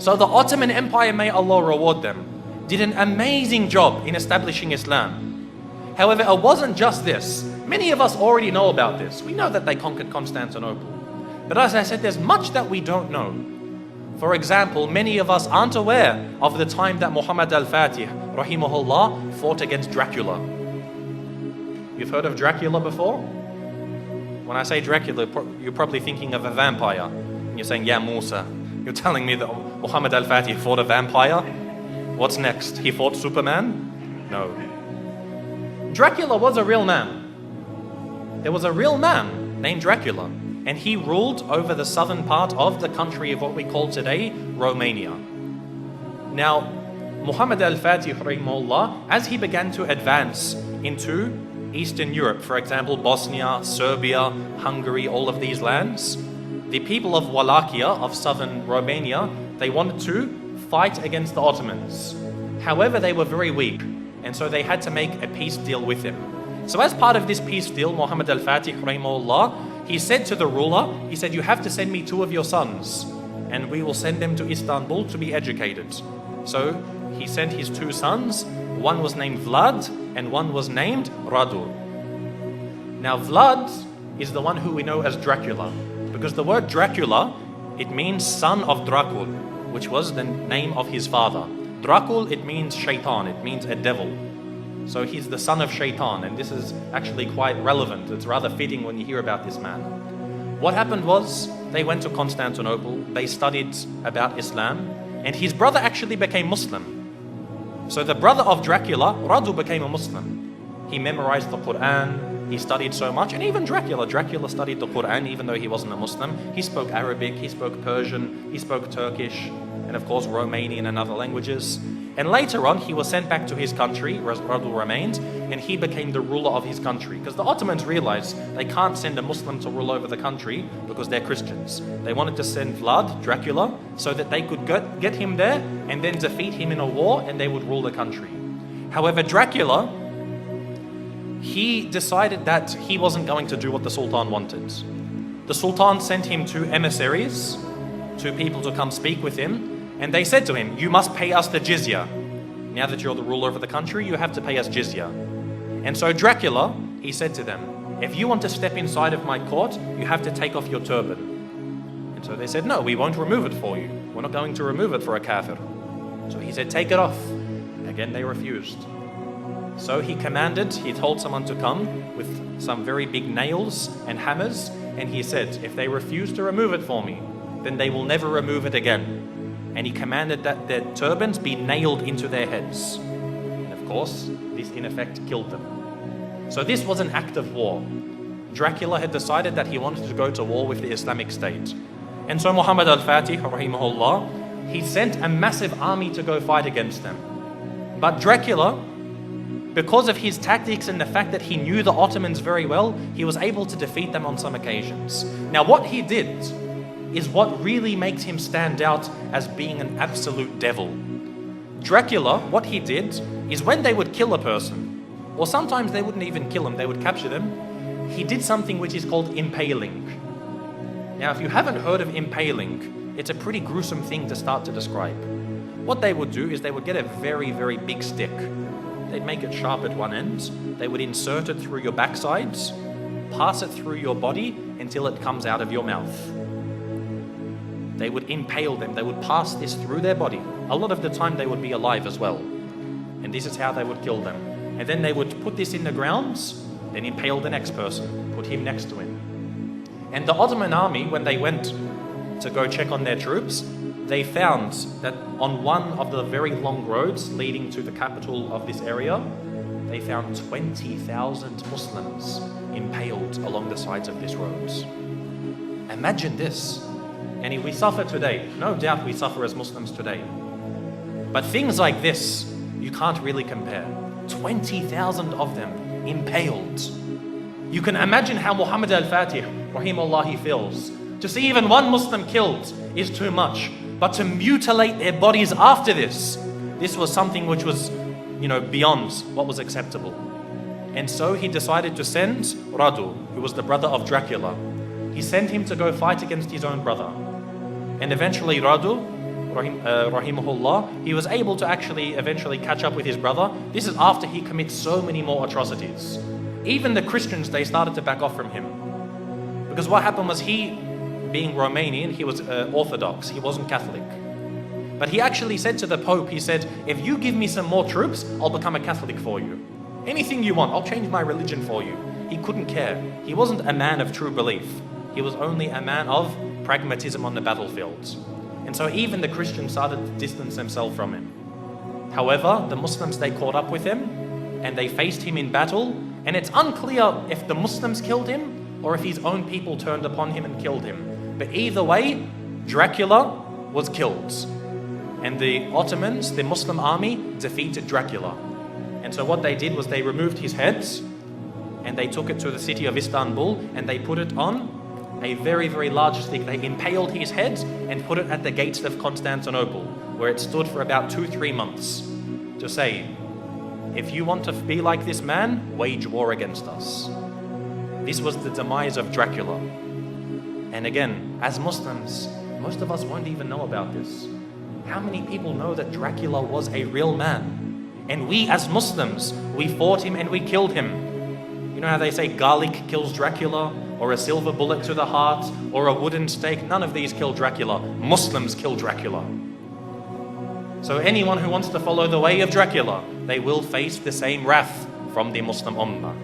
So the Ottoman Empire, may Allah reward them, did an amazing job in establishing Islam. However, it wasn't just this. Many of us already know about this. We know that they conquered Constantinople. But as I said, there's much that we don't know. For example, many of us aren't aware of the time that Muhammad al-Fatih, rahimahullah, fought against Dracula. You've heard of Dracula before? When I say Dracula, you're probably thinking of a vampire. And you're saying, yeah, Musa, you're telling me that Muhammad al-Fatih fought a vampire? What's next? He fought Superman? No. Dracula was a real man. There was a real man named Dracula. And he ruled over the southern part of the country of what we call today Romania. Now, Muhammad al-Fatih, rahimahullah, as he began to advance into Eastern Europe, for example, Bosnia, Serbia, Hungary, all of these lands, the people of Wallachia, of southern Romania, they wanted to fight against the Ottomans. However, they were very weak, and so they had to make a peace deal with him. So as part of this peace deal, Muhammad al-Fatih, rahimahullah, he said to the ruler, he said, you have to send me 2 of your sons, and we will send them to Istanbul to be educated. So he sent his 2 sons. One was named Vlad, and one was named Radu. Now Vlad is the one who we know as Dracula, because the word Dracula, it means son of Dracul, which was the name of his father. Dracul, it means shaitan, it means a devil. So he's the son of Shaitan, and this is actually quite relevant. It's rather fitting when you hear about this man. What happened was, they went to Constantinople, they studied about Islam, and his brother actually became Muslim. So the brother of Dracula, Radu, became a Muslim. He memorized the Quran, he studied so much, and even Dracula studied the Quran even though he wasn't a Muslim. He spoke Arabic, he spoke Persian, he spoke Turkish, and of course Romanian and other languages. And later on, he was sent back to his country, Radu remained, and he became the ruler of his country. Because the Ottomans realized they can't send a Muslim to rule over the country because they're Christians. They wanted to send Vlad, Dracula, so that they could get him there and then defeat him in a war, and they would rule the country. However, Dracula, he decided that he wasn't going to do what the Sultan wanted. The Sultan sent him 2 emissaries, 2 people to come speak with him. And they said to him, you must pay us the jizya. Now that you're the ruler of the country, you have to pay us jizya. And so Dracula, he said to them, if you want to step inside of my court, you have to take off your turban. And so they said, no, we won't remove it for you. We're not going to remove it for a kafir. So he said, take it off. Again, they refused. So he told someone to come with some very big nails and hammers. And he said, if they refuse to remove it for me, then they will never remove it again. And he commanded that their turbans be nailed into their heads. And of course, this in effect killed them. So this was an act of war. Dracula had decided that he wanted to go to war with the Islamic State. And so Muhammad al-Fatih, rahimahullah, he sent a massive army to go fight against them. But Dracula, because of his tactics and the fact that he knew the Ottomans very well, he was able to defeat them on some occasions. Now what he did is what really makes him stand out as being an absolute devil. Dracula, what he did is when they would kill a person, or sometimes they wouldn't even kill him, they would capture them, he did something which is called impaling. Now, if you haven't heard of impaling, it's a pretty gruesome thing to start to describe. What they would do is they would get a very, very big stick. They'd make it sharp at one end, they would insert it through your backsides, pass it through your body until it comes out of your mouth. They would impale them. They would pass this through their body. A lot of the time they would be alive as well. And this is how they would kill them. And then they would put this in the ground, then impale the next person, put him next to him. And the Ottoman army, when they went to go check on their troops, they found that on one of the very long roads leading to the capital of this area, they found 20,000 Muslims impaled along the sides of this road. Imagine this. And we suffer today. No doubt we suffer as Muslims today. But things like this, you can't really compare. 20,000 of them impaled. You can imagine how Muhammad al-Fatih, rahimahullah, he feels. To see even one Muslim killed is too much. But to mutilate their bodies after this was something which was, beyond what was acceptable. And so he decided to send Radu, who was the brother of Dracula. He sent him to go fight against his own brother. And eventually Radu, rahimahullah, he was able to actually eventually catch up with his brother. This is after he commits so many more atrocities. Even the Christians, they started to back off from him. Because what happened was he, being Romanian, he was Orthodox, he wasn't Catholic. But he actually said to the Pope, he said, if you give me some more troops, I'll become a Catholic for you. Anything you want, I'll change my religion for you. He couldn't care. He wasn't a man of true belief. He was only a man of pragmatism on the battlefields. And so even the Christians started to distance themselves from him. However, the Muslims, they caught up with him and they faced him in battle. And it's unclear if the Muslims killed him or if his own people turned upon him and killed him. But either way, Dracula was killed. And the Ottomans, the Muslim army, defeated Dracula. And so what they did was they removed his heads and they took it to the city of Istanbul and they put it on a very, very large stick. They impaled his head and put it at the gates of Constantinople, where it stood for about 2-3 months to say, if you want to be like this man, wage war against us. This was the demise of Dracula. And again, as Muslims, most of us won't even know about this. How many people know that Dracula was a real man? And we as Muslims, we fought him and we killed him. You know how they say garlic kills Dracula, or a silver bullet to the heart, or a wooden stake? None of these kill Dracula. Muslims kill Dracula. So anyone who wants to follow the way of Dracula, they will face the same wrath from the Muslim Ummah.